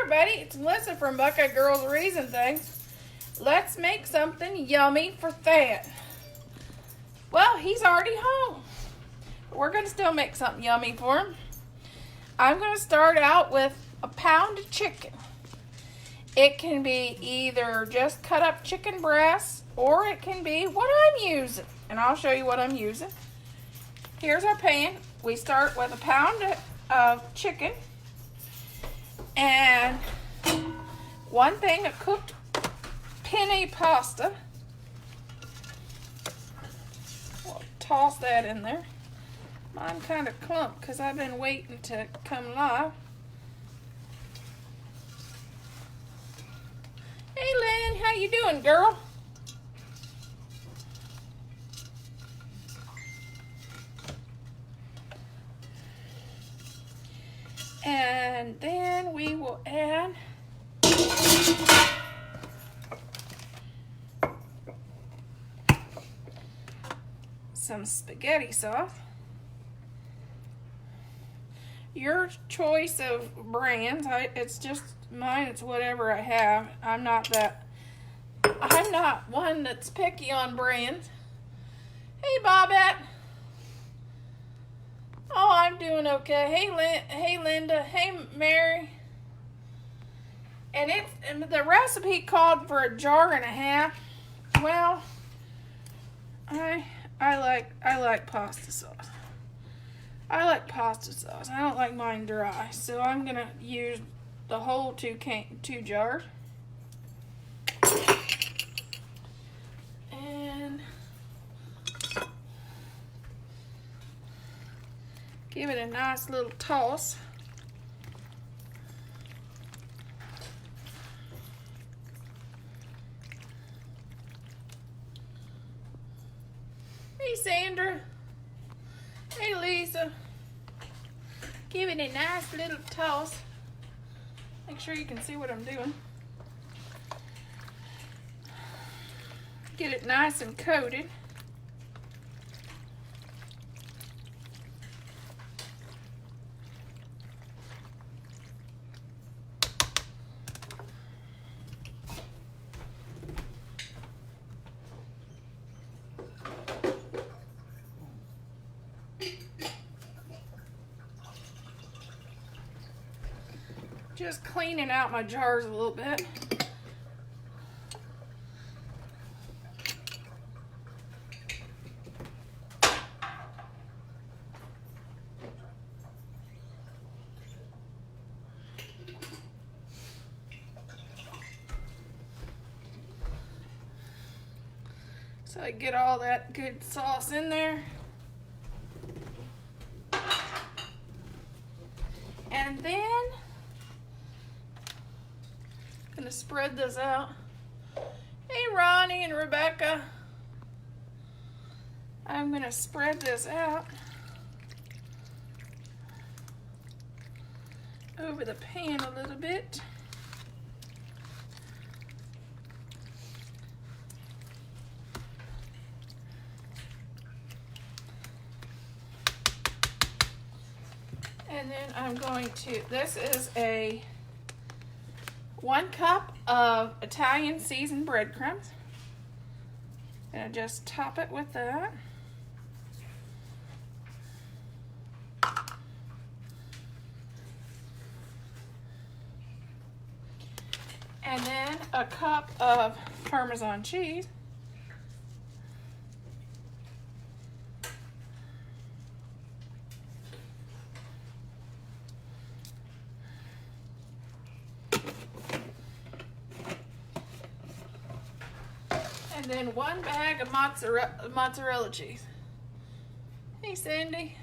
everybody, it's Melissa from Buckeye Girls Reason Things. Let's make something yummy for Thad. Well, he's already home. But we're going to still make something yummy for him. I'm going to start out with a pound of chicken. It can be either just cut up chicken breasts or it can be what I'm using. And I'll show you what I'm using. Here's our pan. We start with a pound of chicken and 1 thing of cooked penne pasta. We'll toss that in there. Mine kind of clumped because I've been waiting to come live. Hey Lynn, how you doing, girl? And then we will add some spaghetti sauce. Your choice of brands. It's just mine. It's whatever I have. I'm not one that's picky on brands. Hey, Bobette. Oh, I'm doing okay. Hey, Linda. Hey, Mary. And the recipe called for 1.5 jars. Well, I like pasta sauce. I like pasta sauce. I don't like mine dry, so I'm gonna use the whole 2 jars. And give it a nice little toss. Hey Sandra. Hey Lisa. Give it a nice little toss. Make sure you can see what I'm doing. Get it nice and coated. Just cleaning out my jars a little bit. So I get all that good sauce in there. And then gonna spread this out. Hey Ronnie and Rebecca. I'm gonna spread this out over the pan a little bit. And then I'm going to, this is a 1 cup of Italian seasoned breadcrumbs. Gonna just top it with that. And then a cup of Parmesan cheese. And then 1 bag of mozzarella cheese. Hey, Cindy.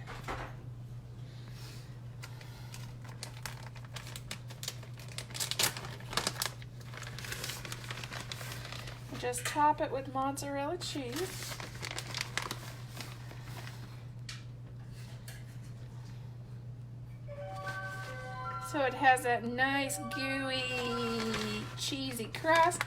Just top it with mozzarella cheese. So it has that nice, gooey, cheesy crust.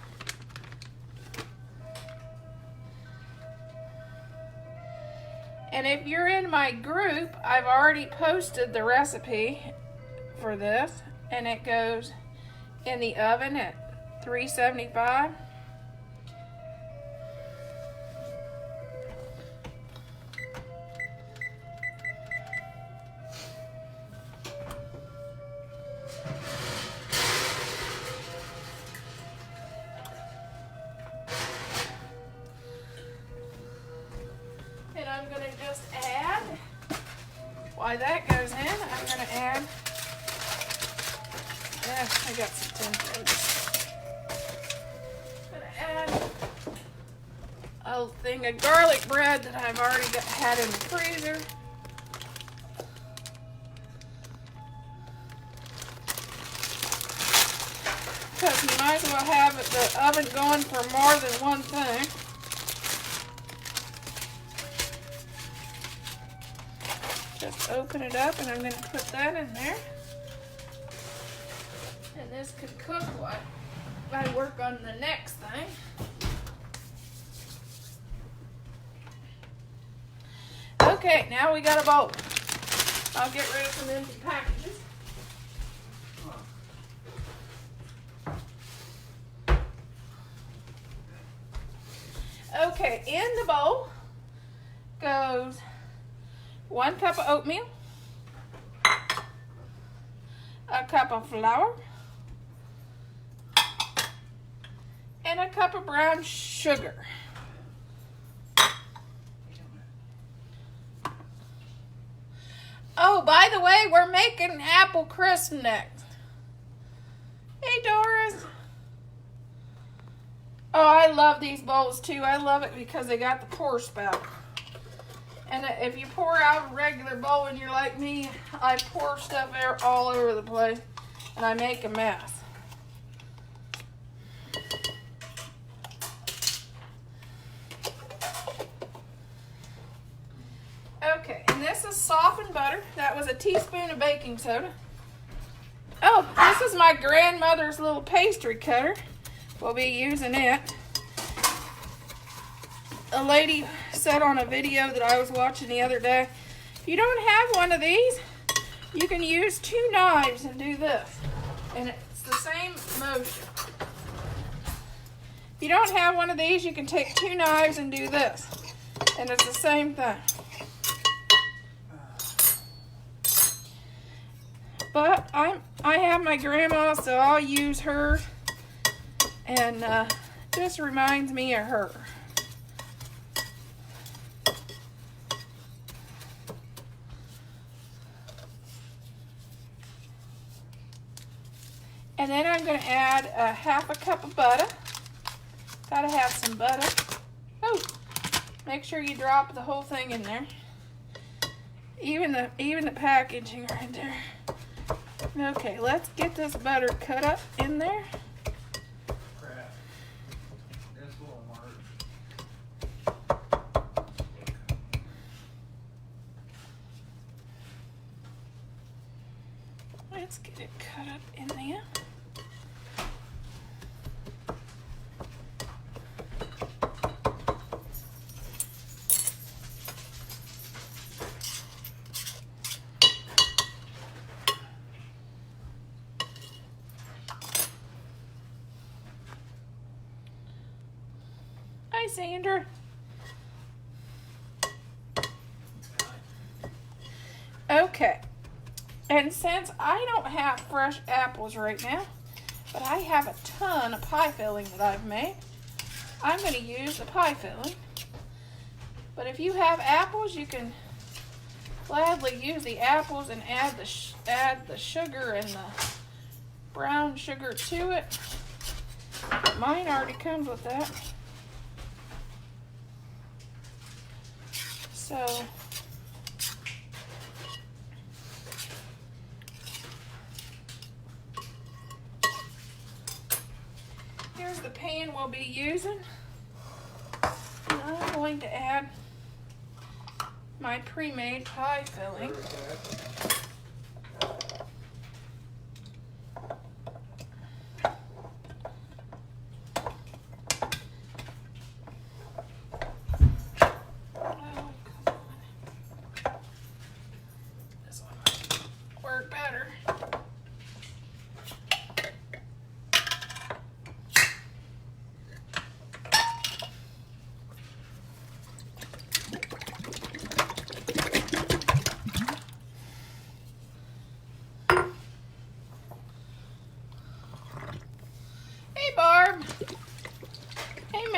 And if you're in my group, I've already posted the recipe for this, and it goes, in the oven at 375. And I'm going to just add, while that goes in, I'm going to add, I got some tin foil. I'm going to add a thing of garlic bread that I've already had in the freezer. Because you might as well have the oven going for more than one thing. Just open it up, and I'm going to put that in there. And this could cook while I work on the next thing. Okay, now we got a bowl. I'll get rid of some empty packages. Okay, in the bowl goes 1 cup of oatmeal, a cup of flour, and a cup of brown sugar. Oh, by the way, we're making apple crisp next. Hey, Doris. Oh, I love these bowls too. I love it because they got the pour spout. And if you pour out a regular bowl and you're like me, I pour stuff all over the place and I make a mess. Okay, and this is softened butter. That was a teaspoon of baking soda. Oh, this is my grandmother's little pastry cutter. We'll be using it. A lady said on a video that I was watching the other day, if you don't have one of these, you can use 2 knives and do this. And it's the same motion. If you don't have one of these, you can take 2 knives and do this. And it's the same thing. But I have my grandma, so I'll use her. And just reminds me of her. And then I'm going to add a 1/2 cup of butter. Gotta have some butter. Oh, make sure you drop the whole thing in there. Even the packaging right there. Okay, let's get this butter cut up in there. Crap. That's Walmart. Let's get it cut up in there. Hi, Sandra. Okay. And since I don't have fresh apples right now, but I have a ton of pie filling that I've made, I'm going to use the pie filling. But if you have apples, you can gladly use the apples and add the sugar and the brown sugar to it. But mine already comes with that. So here's the pan we'll be using. And I'm going to add my pre-made pie filling.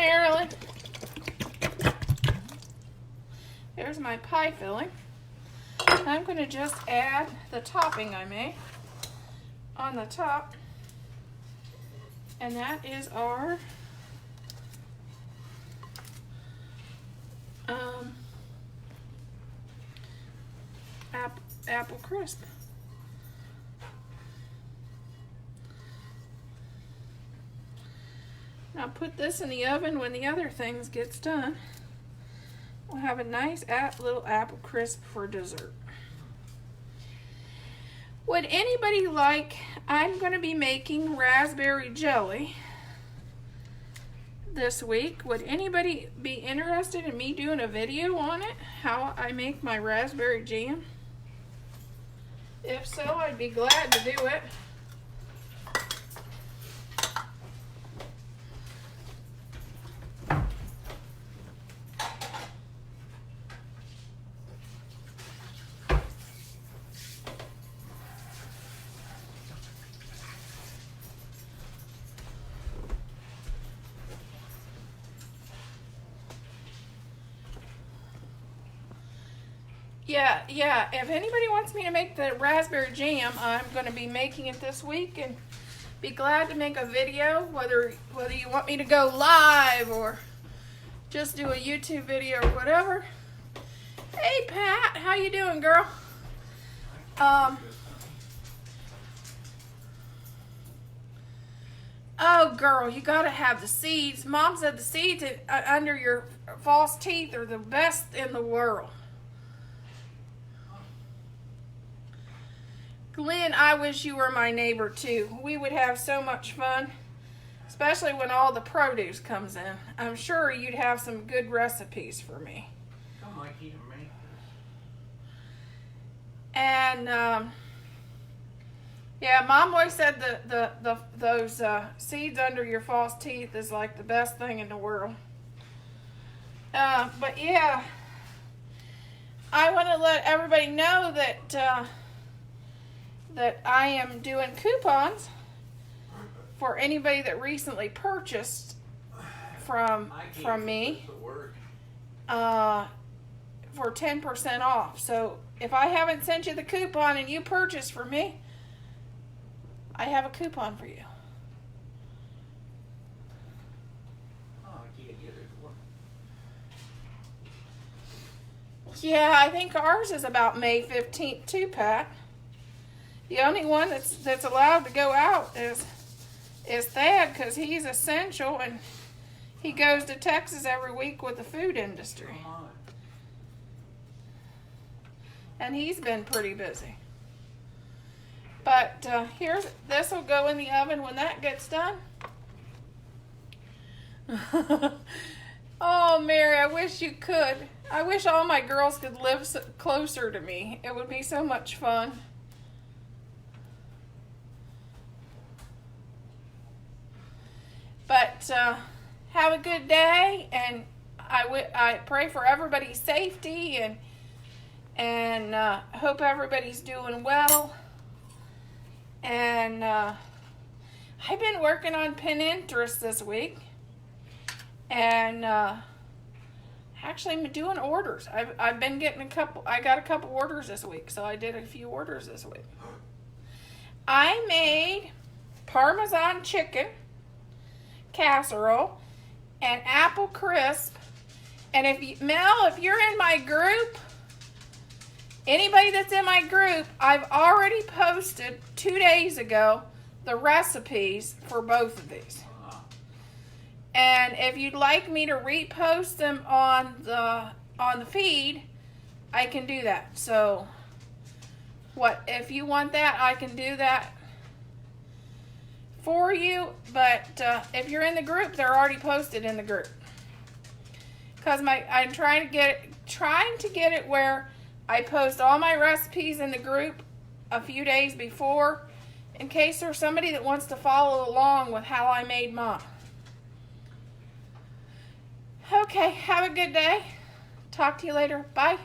Marilyn. There's my pie filling. I'm going to just add the topping I made on the top. And that is our apple crisp. Now put this in the oven when the other things gets done. We'll have a nice little apple crisp for dessert. Would anybody like, I'm going to be making raspberry jelly this week. Would anybody be interested in me doing a video on it? How I make my raspberry jam? If so, I'd be glad to do it. Yeah, if anybody wants me to make the raspberry jam, I'm going to be making it this week and be glad to make a video, whether you want me to go live or just do a YouTube video or whatever. Hey Pat, how you doing, girl? Oh girl, you gotta have the seeds. Mom said the seeds under your false teeth are the best in the world. Glenn, I wish you were my neighbor too. We would have so much fun, especially when all the produce comes in. I'm sure you'd have some good recipes for me. Come like you to make this. And yeah, Mom always said those seeds under your false teeth is like the best thing in the world. But yeah, I want to let everybody know that that I am doing coupons for anybody that recently purchased from me for 10% off. So if I haven't sent you the coupon and you purchase from me, I have a coupon for you. Oh, I can't get it. Yeah, I think ours is about May 15th too, Pat. The only one that's allowed to go out is Thad, because he's essential and he goes to Texas every week with the food industry. Come on. And he's been pretty busy. But this will go in the oven when that gets done. Oh, Mary, I wish you could. I wish all my girls could live closer to me. It would be so much fun. But have a good day, and I pray for everybody's safety, and hope everybody's doing well. And I've been working on Pinterest this week, and actually I'm doing orders. I've been getting I got a couple orders this week, so I did a few orders this week. I made Parmesan chicken casserole and apple crisp. And Mel, if you're in my group, anybody that's in my group, I've already posted 2 days ago the recipes for both of these. And if you'd like me to repost them on the feed, I can do that. So if you want that, I can do that for you. But if you're in the group, they're already posted in the group. Because I'm trying to get it where I post all my recipes in the group a few days before, in case there's somebody that wants to follow along with how I made mine. Okay, have a good day. Talk to you later. Bye.